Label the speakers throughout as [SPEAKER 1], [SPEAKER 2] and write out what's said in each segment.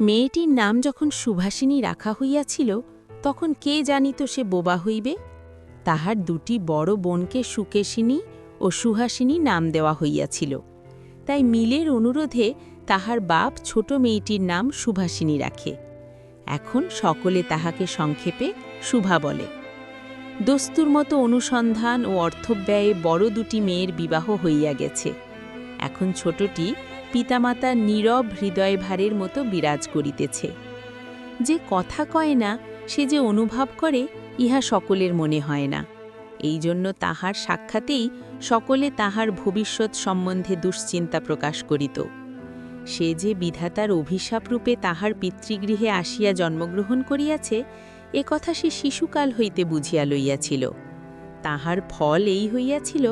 [SPEAKER 1] মেয়েটির নাম যখন সুভাষিনী রাখা হইয়াছিল তখন কে জানিত সে বোবা হইবে। তাহার দুটি বড় বোনকে সুকেশিনী ও সুহাসিনী নাম দেওয়া হইয়াছিল। তাই মিলের অনুরোধে তাহার বাপ ছোট মেয়েটির নাম সুভাষিনী রাখে। এখন সকলে তাহাকে সংক্ষেপে শুভা বলে। দস্তুর মতো অনুসন্ধান ও অর্থব্যয়ে বড় দুটি মেয়ের বিবাহ হইয়া গেছে। এখন ছোটটি পিতামাতার নীরব হৃদয়ভারের মতো বিরাজ করিতেছে। যে কথা কয় না সে যে অনুভব করে ইহা সকলের মনে হয় না। এই জন্য তাহার সাক্ষাতেই সকলে তাহার ভবিষ্যৎ সম্বন্ধে দুশ্চিন্তা প্রকাশ করিত। সে যে বিধাতার অভিশাপরূপে তাহার পিতৃগৃহে আসিয়া জন্মগ্রহণ করিয়াছে এ কথা সে শিশুকাল হইতে বুঝিয়া লইয়াছিল। তাহার ফল এই হইয়াছিল,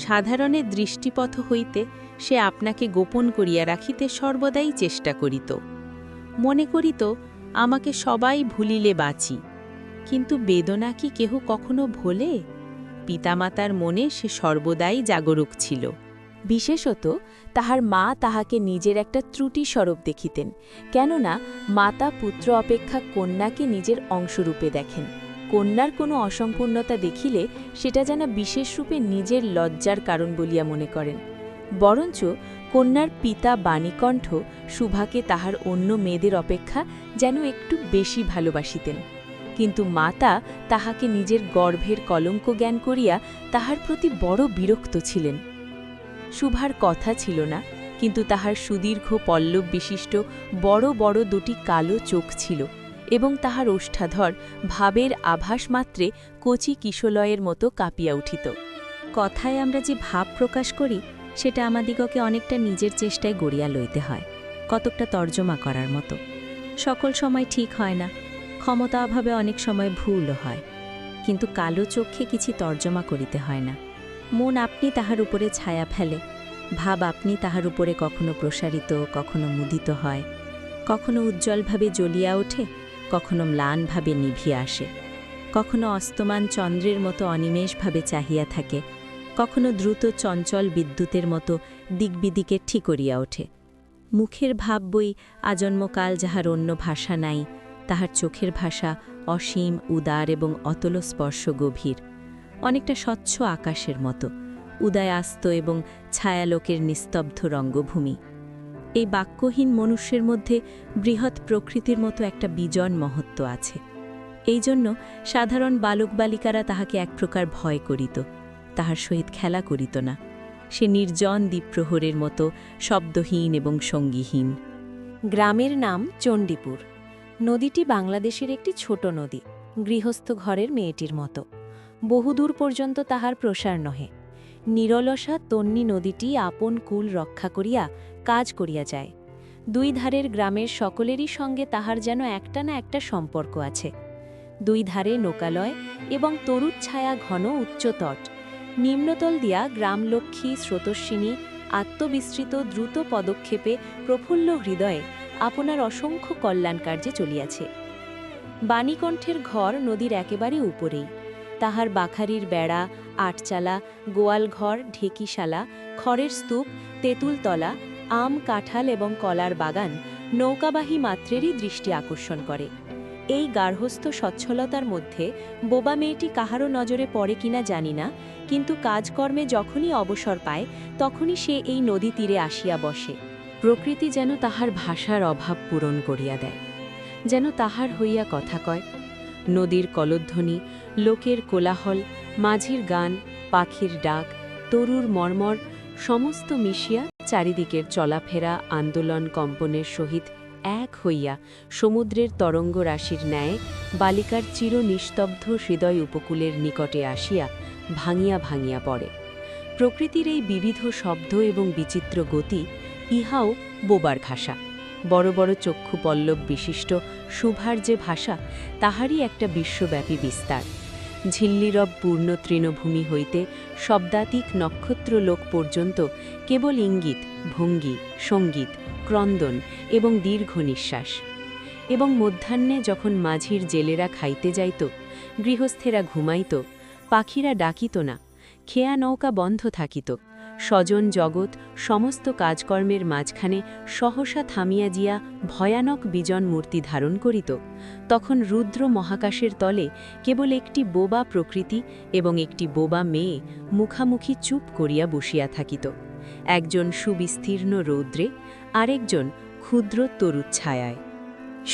[SPEAKER 1] সাধারণের দৃষ্টিপথ হইতে সে আপনাকে গোপন করিয়া রাখিতে সর্বদাই চেষ্টা করিত। মনে করিত আমাকে সবাই ভুলিলে বাঁচি, কিন্তু বেদনা কি কেহ কখনো ভোলে? পিতামাতার মনে সে সর্বদাই জাগরুক ছিল।
[SPEAKER 2] বিশেষত তাহার মা তাহাকে নিজের একটা ত্রুটি স্বরূপ দেখিতেন, কেননা মাতা পুত্র অপেক্ষা কন্যাকে নিজের অংশরূপে দেখেন। কন্যার কোনো অসম্পূর্ণতা দেখিলে সেটা যেন বিশেষরূপে নিজের লজ্জার কারণ বলিয়া মনে করেন। বরঞ্চ কন্যার পিতা বাণীকণ্ঠ শুভাকে তাহার অন্য মেয়েদের অপেক্ষা যেন একটু বেশি ভালোবাসিতেন, কিন্তু মাতা তাহাকে নিজের গর্ভের কলঙ্ক জ্ঞান করিয়া তাহার প্রতি বড় বিরক্ত ছিলেন। শুভার কথা ছিল না, কিন্তু তাহার সুদীর্ঘ পল্লব বিশিষ্ট বড় বড় দুটি কালো চোখ ছিল এবং তাহার ওষ্ঠাধর ভাবের আভাস মাত্রে কচি কিশলয়ের মতো কাঁপিয়া উঠিত।
[SPEAKER 3] কথায় আমরা যে ভাব প্রকাশ করি সেটা আমাদিগকে অনেকটা নিজের চেষ্টায় গড়িয়া লইতে হয়, কতকটা তর্জমা করার মতো। সকল সময় ঠিক হয় না, ক্ষমতা অভাবে অনেক সময় ভুলও হয়, কিন্তু কালো চোখে কিছু তর্জমা করিতে হয় না। মন আপনি তাহার উপরে ছায়া ফেলে, ভাব আপনি তাহার উপরে কখনো প্রসারিত, কখনো মুদিত হয়, কখনো উজ্জ্বলভাবে জ্বলিয়া ওঠে, কখনো ম্লানভাবে নিভিয়া আসে, কখনো অস্তমান চন্দ্রের মতো অনিমেষভাবে চাহিয়া থাকে, কখনো দ্রুত চঞ্চল বিদ্যুতের মতো দিকবিদিকে ঠিক করিয়া ওঠে। মুখের ভাব বই আজন্মকাল যাহার অন্য ভাষা নাই, তাহার চোখের ভাষা অসীম, উদার এবং অতল স্পর্শ গভীর, অনেকটা স্বচ্ছ আকাশের মতো, উদয়াস্ত এবং ছায়ালোকের নিস্তব্ধ রঙ্গভূমি। এই বাক্যহীন মনুষ্যের মধ্যে বৃহৎ প্রকৃতির মতো একটা বিজন মহত্ব আছে। এই জন্য সাধারণ বালক বালিকারা তাহাকে এক প্রকার ভয় করিত, তাহার সহিত খেলা করিত না। সে নির্জন দ্বীপ্রহরের মতো শব্দহীন এবং সঙ্গীহীন।
[SPEAKER 2] গ্রামের নাম চণ্ডীপুর। নদীটি বাংলাদেশের একটি ছোট নদী, গৃহস্থ ঘরের মেয়েটির মতো। বহুদূর পর্যন্ত তাহার প্রসার নহে। নিরলসা তন্নী নদীটি আপন কুল রক্ষা করিয়া কাজ করিয়া যায়। দুই ধারের গ্রামের সকলেরই সঙ্গে তাহার যেন একটা না একটা সম্পর্ক আছে। দুই ধারে নৌকালয় এবং তরুচ্ছায়া ঘন উচ্চতট। নিম্নতল দিয়া গ্রামলক্ষ্মী স্রোতস্বিনী আত্মবিস্তৃত দ্রুত পদক্ষেপে প্রফুল্ল হৃদয়ে আপনার অসংখ্য কল্যাণকার্যে চলিয়াছে। বাণীকণ্ঠের ঘর নদীর একেবারে উপরেই। তাহার বাখারির বেড়া, আটচালা, গোয়ালঘর, ঢেকিশালা, খড়ের স্তূপ, তেঁতুলতলা, আম, কাঁঠাল এবং কলার বাগান নৌকাবাহী মাত্রেরই দৃষ্টি আকর্ষণ করে। এই গার্হস্থ সচ্ছলতার মধ্যে বোবা মেয়েটি কাহারও নজরে পড়ে কিনা জানি না, কিন্তু কাজকর্মে যখনই অবসর পায় তখনই সে এই নদী তীরে আসিয়া বসে।
[SPEAKER 1] প্রকৃতি যেন তাহার ভাষার অভাব পূরণ করিয়া দেয়, যেন তাহার হইয়া কথা কয়। নদীর কলধ্বনি, লোকের কোলাহল, মাঝির গান, পাখির ডাক, তরুর মর্মর সমস্ত মিশিয়া চারিদিকের চলাফেরা আন্দোলন কম্পনের সহিত এক হইয়া সমুদ্রের তরঙ্গ রাশির ন্যায় বালিকার চির নিস্তব্ধ হৃদয় উপকূলের নিকটে আসিয়া ভাঙিয়া ভাঙিয়া পড়ে। প্রকৃতির এই বিবিধ শব্দ এবং বিচিত্র গতি ইহাও বোবার ভাষা। বড় বড় চক্ষু পল্লব বিশিষ্ট শুভার যে ভাষা, তাহারই একটা বিশ্বব্যাপী বিস্তার। ঝিল্লিরব পূর্ণ তৃণভূমি হইতে শব্দাতিক নক্ষত্রলোক পর্যন্ত কেবল ইঙ্গিত, ভঙ্গি, সঙ্গীত, ক্রন্দন এবং দীর্ঘ নিঃশ্বাস। এবং মধ্যাহ্নে যখন মাঝির জেলেরা খাইতে যাইত, গৃহস্থেরা ঘুমাইত, পাখিরা ডাকিত না, খেয়া নৌকা বন্ধ থাকিত,
[SPEAKER 2] স্বজন জগৎ সমস্ত কাজকর্মের মাঝখানে সহসা থামিয়া জিয়া ভয়ানক বিজন মূর্তি ধারণ করিত, তখন রুদ্র মহাকাশের তলে কেবল একটি বোবা প্রকৃতি এবং একটি বোবা মেয়ে মুখামুখি চুপ করিয়া বসিয়া থাকিত, একজন সুবিস্তীর্ণ রৌদ্রে, আরেকজন ক্ষুদ্র তরুচ্ছায়ায়।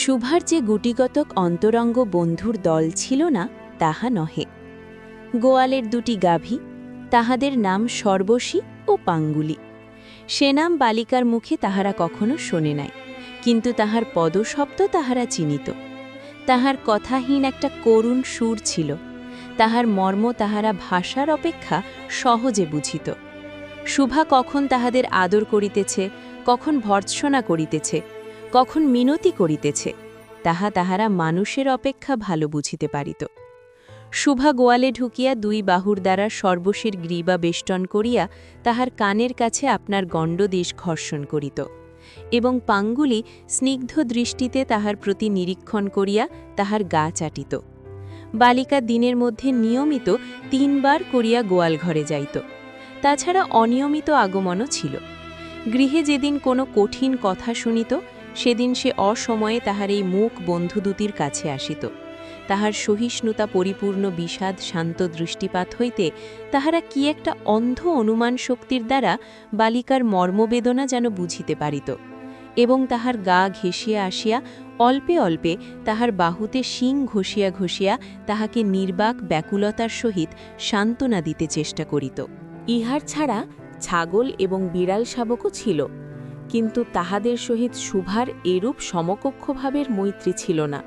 [SPEAKER 2] শুভার যে গুটিগতক অন্তরঙ্গ বন্ধুর দল ছিল না তাহা নহে। গোয়ালের দুটি গাভী, তাহাদের নাম সর্বশী ও পাঙ্গুলি। সে নাম বালিকার মুখে তাহারা কখনো শোনে নাই, কিন্তু তাহার পদশব্দ তাহারা চিনিত। তাহার কথাহীন একটা করুণ সুর ছিল, তাহার মর্ম তাহারা ভাষার অপেক্ষা সহজে বুঝিত। শুভা কখন তাহাদের আদর করিতেছে, কখন ভর্ৎসনা করিতেছে, কখন মিনতি করিতেছে, তাহা তাহারা মানুষের অপেক্ষা ভালো বুঝিতে পারিত। শুভা গোয়ালে ঢুকিয়া দুই বাহুর দ্বারা সর্বশীর গ্রীবা বেষ্টন করিয়া তাহার কানের কাছে আপনার গণ্ডদেশ ঘর্ষণ করিত, এবং পাঙ্গুলি স্নিগ্ধ দৃষ্টিতে তাহার প্রতি নিরীক্ষণ করিয়া তাহার গা চাটিত। বালিকা দিনের মধ্যে নিয়মিত 3 বার করিয়া গোয়াল ঘরে যাইত। তাছাড়া অনিয়মিত আগমনও ছিল। গৃহে যেদিন কোনো কঠিন কথা শুনিত, সেদিন সে অসময়ে তাহার এই মুখ বন্ধু দুটির কাছে আসিত। তাহার সহিষ্ণুতা পরিপূর্ণ বিষাদ শান্ত দৃষ্টিপাত হইতে তাহারা কি একটা অন্ধ অনুমান শক্তির দ্বারা বালিকার মর্মবেদনা যেন বুঝিতে পারিত, এবং তাহার গা ঘেঁষিয়া আসিয়া অল্পে অল্পে তাহার বাহুতে শিং ঘষিয়া ঘষিয়া তাহাকে নির্বাক ব্যাকুলতার সহিত সান্ত্বনা দিতে চেষ্টা করিত। ইহার ছাড়া ছাগল এবং বিড়াল শাবকও ছিল, কিন্তু তাহাদের সহিত শুভার এরূপ সমকক্ষভাবের মৈত্রী ছিল না।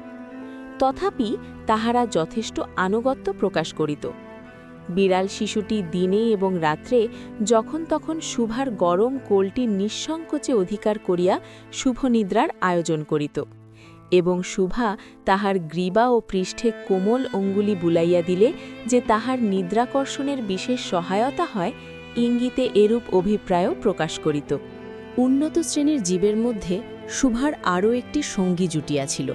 [SPEAKER 2] তথাপি তাহারা যথেষ্ট আনুগত্য প্রকাশ করিত। বিড়াল শিশুটি দিনে এবং রাত্রে যখন তখন শুভার গরম কোলটি নিঃসংকোচে অধিকার করিয়া শুভনিদ্রার আয়োজন করিত, এবং শুভা তাহার গ্রীবা ও পৃষ্ঠে কোমল অঙ্গুলি বুলাইয়া দিলে যে তাহার নিদ্রাকর্ষণের বিশেষ সহায়তা হয়, ইঙ্গিতে এরূপ অভিপ্রায়ও প্রকাশ করিত। উন্নত শ্রেণীর জীবের মধ্যে শুভার আরও একটি সঙ্গী জুটিয়াছিল,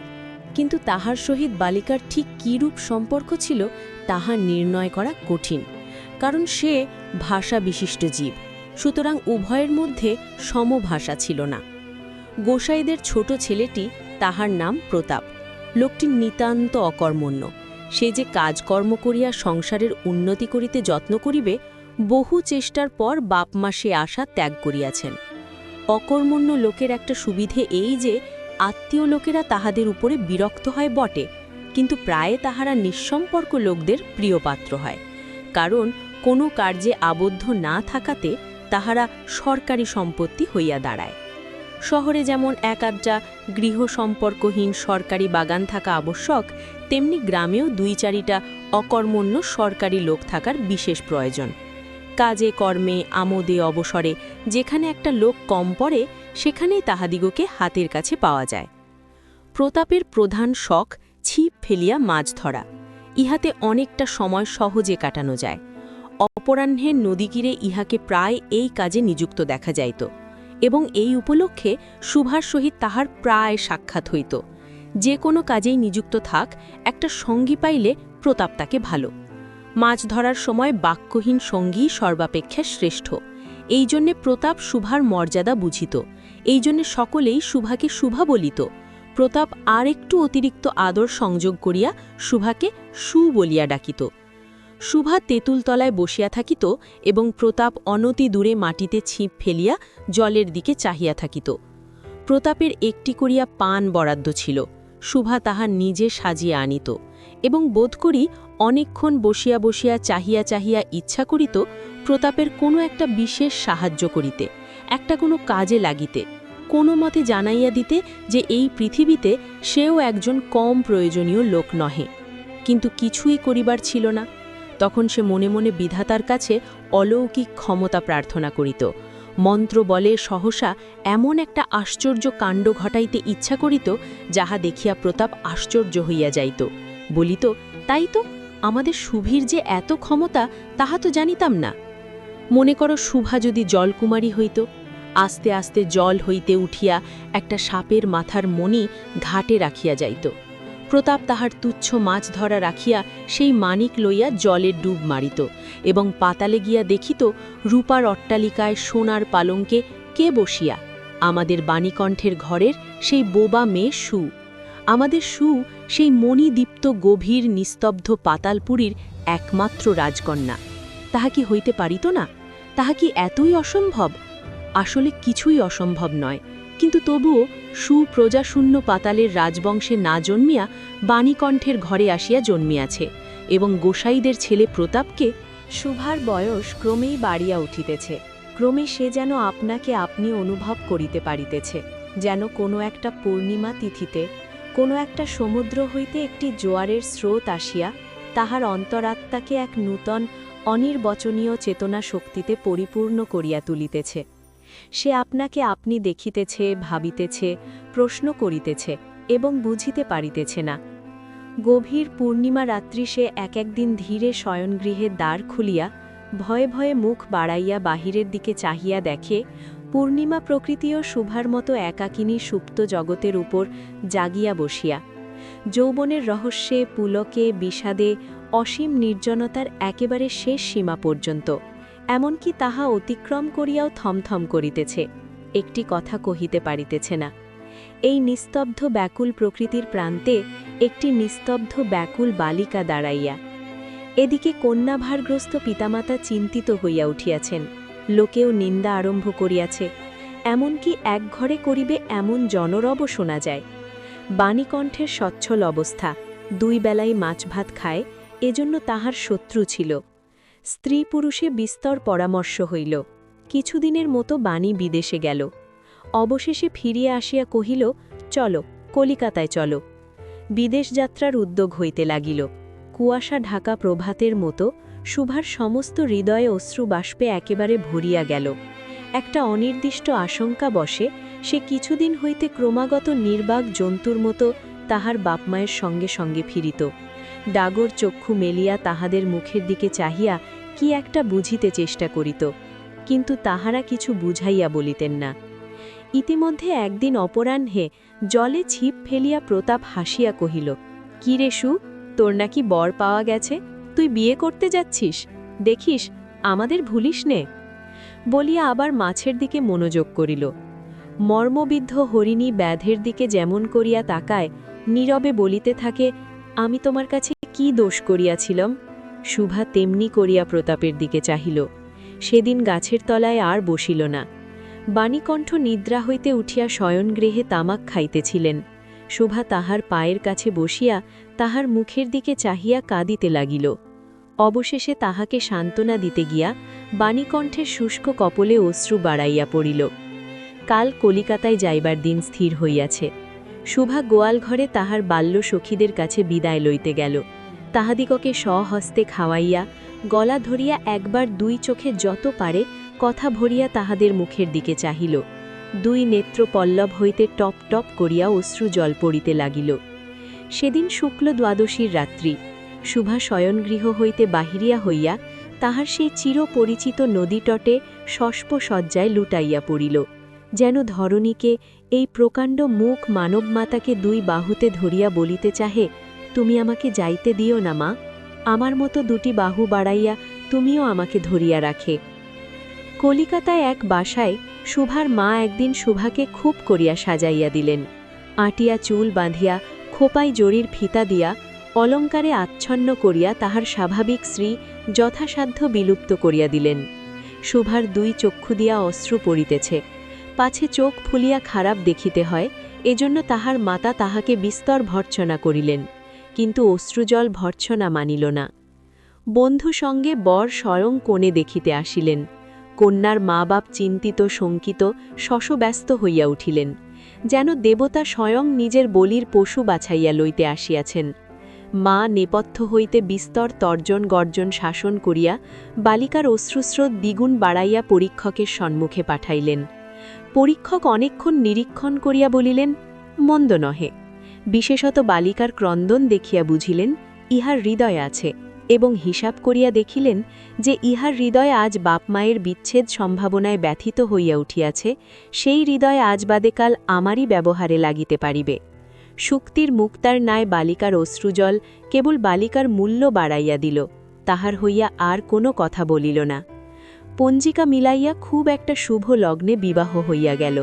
[SPEAKER 2] কিন্তু তাহার সহিত বালিকার ঠিক কীরূপ সম্পর্ক ছিল তাহা নির্ণয় করা কঠিন, কারণ সে ভাষা বিশিষ্ট জীব, সুতরাং উভয়ের মধ্যে সমভাষা ছিল না। গোসাইদের ছোট ছেলেটি, তাহার নাম প্রতাপ, লোকটি নিতান্ত অকর্মণ্য। সে যে কাজকর্ম করিয়া সংসারের উন্নতি করিতে যত্ন করিবে, বহু চেষ্টার পর বাপমা সে আশা ত্যাগ করিয়াছেন। অকর্মণ্য লোকের একটা সুবিধে এই যে আত্মীয় লোকেরা তাহাদের উপরে বিরক্ত হয় বটে, কিন্তু প্রায় তাহারা নিঃসম্পর্ক লোকদের প্রিয়পাত্র হয়, কারণ কোনো কার্যে আবদ্ধ না থাকাতে তাহারা সরকারি সম্পত্তি হইয়া দাঁড়ায়। শহরে যেমন এক আধটা গৃহ সম্পর্কহীন সরকারি বাগান থাকা আবশ্যক, তেমনি গ্রামেও 2-4টা অকর্মণ্য সরকারি লোক থাকার বিশেষ প্রয়োজন। কাজে কর্মে আমোদে অবসরে যেখানে একটা লোক কম পড়ে, সেখানেই তাহাদিগকে হাতের কাছে পাওয়া যায়। প্রতাপের প্রধান শখ ছিপ ফেলিয়া মাছ ধরা। ইহাতে অনেকটা সময় সহজে কাটানো যায়। অপরাহ্নে নদীতীরে ইহাকে প্রায় এই কাজে নিযুক্ত দেখা যাইত, এবং এই উপলক্ষে শুভার সহিত তাহার প্রায় সাক্ষাৎ হইত। যে কোনো কাজেই নিযুক্ত থাক, একটা সঙ্গী পাইলে প্রতাপ তাকে ভালো। মাছ ধরার সময় বাক্যহীন সঙ্গী সর্বাপেক্ষা শ্রেষ্ঠ। এই জন্যে প্রতাপ শুভার মর্যাদা বুঝিত, এই জন্যে সকলেই শুভাকে শুভা বলিত। প্রতাপ আর একটু অতিরিক্ত আদর সংযোগ করিয়া শুভাকে সু বলিয়া ডাকিত। শুভা তেঁতুলতলায় বসিয়া থাকিত, এবং প্রতাপ অনতি দূরে মাটিতে ছিপ ফেলিয়া জলের দিকে চাহিয়া থাকিত। প্রতাপের একটি করিয়া পান বরাদ্দ ছিল, শুভা তাহা নিজে সাজিয়া আনিত, এবং বোধ করি অনেকক্ষণ বসিয়া বসিয়া চাহিয়া চাহিয়া ইচ্ছা করিত প্রতাপের কোনো একটা বিশেষ সাহায্য করিতে, একটা কোনো কাজে লাগিতে, কোনো মতে জানাইয়া দিতে যে এই পৃথিবীতে সেও একজন কম প্রয়োজনীয় লোক নহে। কিন্তু কিছুই করিবার ছিল না। তখন সে মনে মনে বিধাতার কাছে অলৌকিক ক্ষমতা প্রার্থনা করিত। মন্ত্র বলে সহসা এমন একটা আশ্চর্য কাণ্ড ঘটাইতে ইচ্ছা করিত, যাহা দেখিয়া প্রতাপ আশ্চর্য হইয়া যাইত। বলিত, তাই তো, আমাদের শুভির যে এত ক্ষমতা তাহা তো জানিতাম না। মনে করো শুভা যদি জলকুমারী হইত, আস্তে আস্তে জল হইতে উঠিয়া একটা সাপের মাথার মণি ঘাটে রাখিয়া যাইত।
[SPEAKER 1] প্রতাপ তাহার তুচ্ছ মাছ ধরা রাখিয়া সেই মানিক লইয়া জলে ডুব মারিত এবং পাতালে গিয়া দেখিত রূপার অট্টালিকায় সোনার পালঙ্কে কে বসিয়া, আমাদের বাণীকণ্ঠের ঘরের সেই বোবা মেয়ে সু। আমাদের সু সেই মণিদীপ্ত গভীর নিস্তব্ধ পাতালপুরীর একমাত্র রাজকন্যা। তাহা কি হইতে পারিত না? তাহা কি এতই অসম্ভব? আসলে কিছুই অসম্ভব নয়, কিন্তু তবুও সুপ্রজাশূন্য পাতালের রাজবংশে না জন্মিয়া বাণীকণ্ঠের ঘরে আসিয়া জন্মিয়াছে এবং গোসাইদের ছেলে প্রতাপকে।
[SPEAKER 2] শুভার বয়স ক্রমেই বাড়িয়া উঠিতেছে। ক্রমে সে যেন আপনাকে আপনি অনুভব করিতে পারিতেছে, যেন কোনো একটা পূর্ণিমা তিথিতে কোনো একটা সমুদ্র হইতে একটি জোয়ারের স্রোত আসিয়া তাহার অন্তরাত্মাকে এক নূতন অনির্বচনীয় চেতনা শক্তিতে পরিপূর্ণ করিয়া তুলিতেছে। সে আপনাকে আপনি দেখিতেছে, ভাবিতেছে, প্রশ্ন করিতেছে এবং বুঝিতে পারিতেছে না। গভীর পূর্ণিমা রাত্রি সে এক একদিন ধীরে শয়নগৃহের দ্বার খুলিয়া ভয়ে ভয়ে মুখ বাড়াইয়া বাহিরের দিকে চাহিয়া দেখে পূর্ণিমা প্রকৃতিও শুভার মতো একাকিনী সুপ্ত জগতের উপর জাগিয়া বসিয়া, যৌবনের রহস্যে, পুলকে, বিষাদে, অসীম নির্জনতার একেবারে শেষ সীমা পর্যন্ত, এমনকি তাহা অতিক্রম করিয়াও থমথম করিতেছে, একটি কথা কহিতে পারিতেছে না। এই নিস্তব্ধ ব্যাকুল প্রকৃতির প্রান্তে একটি নিস্তব্ধ ব্যাকুল বালিকা দাঁড়াইয়া। এদিকে কন্যাভারগ্রস্ত পিতামাতা চিন্তিত হইয়া উঠিয়াছেন, লোকেও নিন্দা আরম্ভ করিয়াছে, এমনকি এক ঘরে করিবে এমন জনরবও শোনা যায়। বাণীকণ্ঠের সচ্ছল অবস্থা, দুই বেলাই মাছ ভাত খায়, এজন্য তাহার শত্রু ছিল। স্ত্রী পুরুষে বিস্তর পরামর্শ হইল। কিছুদিনের মতো বাণী বিদেশে গেল। অবশেষে ফিরিয়া আসিয়া কহিল, চলো, কলিকাতায় চলো। বিদেশ যাত্রার উদ্যোগ হইতে লাগিল। কুয়াশা ঢাকা প্রভাতের মতো শুভার সমস্ত হৃদয়ে অশ্রু বাষ্পে একেবারে ভরিয়া গেল। একটা অনির্দিষ্ট আশঙ্কা বসে সে কিছুদিন হইতে ক্রমাগত নির্বাক জন্তুর মতো তাহার বাপমায়ের সঙ্গে সঙ্গে ফিরিত। ডাগর চক্ষু মেলিয়া তাহাদের মুখের দিকে চাহিয়া কি একটা বুঝিতে চেষ্টা করিত, কিন্তু তাহারা কিছু বুঝাইয়া বলিতেন না। ইতিমধ্যে একদিন অপরাহ্নে জলে ছিপ ফেলিয়া প্রতাপ হাসিয়া কহিল, কি রে সু, তোর নাকি বর পাওয়া গেছে, তুই বিয়ে করতে যাচ্ছিস, দেখিস আমাদের ভুলিস নে। বলিয়া আবার মাছের দিকে মনোযোগ করিল। মর্মবিদ্ধ হরিণী ব্যাধের দিকে যেমন করিয়া তাকায়, নীরবে বলিতে থাকে, আমি তোমার কাছে কি দোষ করিয়াছিলাম। শুভা তেমনি করিয়া প্রতাপের দিকে চাহিল। সেদিন গাছের তলায় আর বসিল না। বাণীকণ্ঠ নিদ্রা হইতে উঠিয়া শয়নগৃহে তামাক খাইতেছিলেন। শোভা তাহার পায়ের কাছে বসিয়া তাহার মুখের দিকে চাহিয়া কাঁদিতে লাগিল। অবশেষে তাহাকে সান্ত্বনা দিতে গিয়া বাণীকণ্ঠের শুষ্ক কপলে অশ্রু বাড়াইয়া পড়িল। কাল কলিকাতায় যাইবার দিন স্থির হইয়াছে। শোভা গোয়ালঘরে তাহার বাল্য সখীদের কাছে বিদায় লইতে গেল। তাহাদিগকে স্বহস্তে খাওয়াইয়া গলা ধরিয়া একবার দুই চোখে যত পারে কথা ভরিয়া তাহাদের মুখের দিকে চাহিল। দুই নেত্র পল্লব হইতে টপ টপ করিয়া অশ্রু জল পড়িতে লাগিল। সেদিন শুক্ল দ্বাদশীর রাত্রি। শুভা শয়নগৃহ হইতে বাহিরিয়া হইয়া তাহার সেই চিরপরিচিত নদীতটে শস্প সজ্জায় লুটাইয়া পড়িল, যেন ধরণীকে, এই প্রকাণ্ড মুখ মানবমাতাকে দুই বাহুতে ধরিয়া বলিতে চাহে, তুমি আমাকে যাইতে দিও না মা, আমার মতো দুটি বাহু বাড়াইয়া তুমিও আমাকে ধরিয়া রাখে। কলিকাতায় এক বাসায় শুভার মা একদিন শুভাকে খুব করিয়া সাজাইয়া দিলেন। আটিয়া চুল বাঁধিয়া খোপায় জরির ফিতা দিয়া অলঙ্কারে আচ্ছন্ন করিয়া তাহার স্বাভাবিক শ্রী যথাসাধ্য বিলুপ্ত করিয়া দিলেন। শুভার দুই চক্ষু দিয়া অশ্রু পড়িতেছে, পাছে চোখ ফুলিয়া খারাপ দেখিতে হয়, এজন্য তাহার মাতা তাহাকে বিস্তর ভর্ৎসনা করিলেন, কিন্তু অশ্রুজল ভর্ৎসনা মানিল না। বন্ধু সঙ্গে বর স্বয়ং কোণে দেখিতে আসিলেন। কন্যার মা বাপ চিন্তিত শঙ্কিত শশব্যস্ত হইয়া উঠিলেন, যেন দেবতা স্বয়ং নিজের বলির পশু বাছাইয়া লইতে আসিয়াছেন। মা নেপথ্য হইতে বিস্তর তর্জন গর্জন শাসন করিয়া বালিকার অশ্রুস্রোত দ্বিগুণ বাড়াইয়া পরীক্ষকের সম্মুখে পাঠাইলেন। পরীক্ষক অনেকক্ষণ নিরীক্ষণ করিয়া বলিলেন, মন্দ নহে। বিশেষত বালিকার ক্রন্দন দেখিয়া বুঝিলেন ইহার হৃদয় আছে, এবং হিসাব করিয়া দেখিলেন যে ইহার হৃদয় আজ বাপমায়ের বিচ্ছেদ সম্ভাবনায় ব্যথিত হইয়া উঠিয়াছে, সেই হৃদয় আজ বাদে কাল আমারই ব্যবহারে লাগিতে পারিবে। শুক্তির মুক্তার ন্যায় বালিকার অশ্রুজল কেবল বালিকার মূল্য বাড়াইয়া দিল, তাহার হইয়া আর কোনো কথা বলিল না। পঞ্জিকা মিলাইয়া খুব একটা শুভ লগ্নে বিবাহ হইয়া গেল।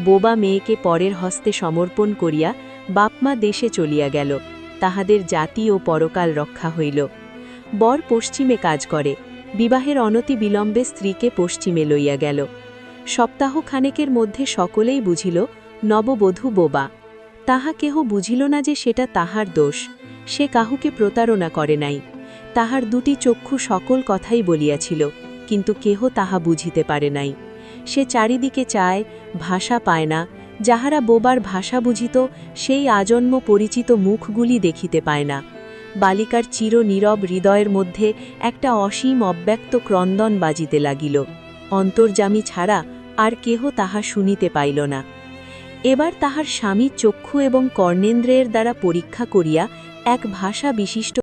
[SPEAKER 2] বোবা মেয়েকে পরের হস্তে সমর্পণ করিয়া বাপমা দেশে চলিয়া গেল। তাহাদের জাতি ও পরকাল রক্ষা হইল। বর পশ্চিমে কাজ করে, বিবাহের অনতি বিলম্বে স্ত্রীকে পশ্চিমে লইয়া গেল। সপ্তাহখানেকের মধ্যে সকলেই বুঝিল নববধূ বোবা। তাহা কেহ বুঝিল না যে সেটা তাহার দোষ, সে কাহুকে প্রতারণা করে নাই। তাহার দুটি চক্ষু সকল কথাই বলিয়াছিল, কিন্তু কেহ তাহা বুঝিতে পারে নাই। সে চারিদিকে চায়, ভাষা পায় না। যাহারা বোবার ভাষা বুঝিত সেই আজন্ম পরিচিত মুখগুলি দেখিতে পায় না। বালিকার চির নীরব হৃদয়ের মধ্যে একটা অসীম অব্যক্ত ক্রন্দন বাজিতে লাগিল। অন্তর্যামী ছাড়া আর কেহ তাহা শুনিতে পাইল না। এবার তাহার স্বামীর চক্ষু এবং কর্ণেন্দ্রের দ্বারা পরীক্ষা করিয়া এক ভাষা বিশিষ্ট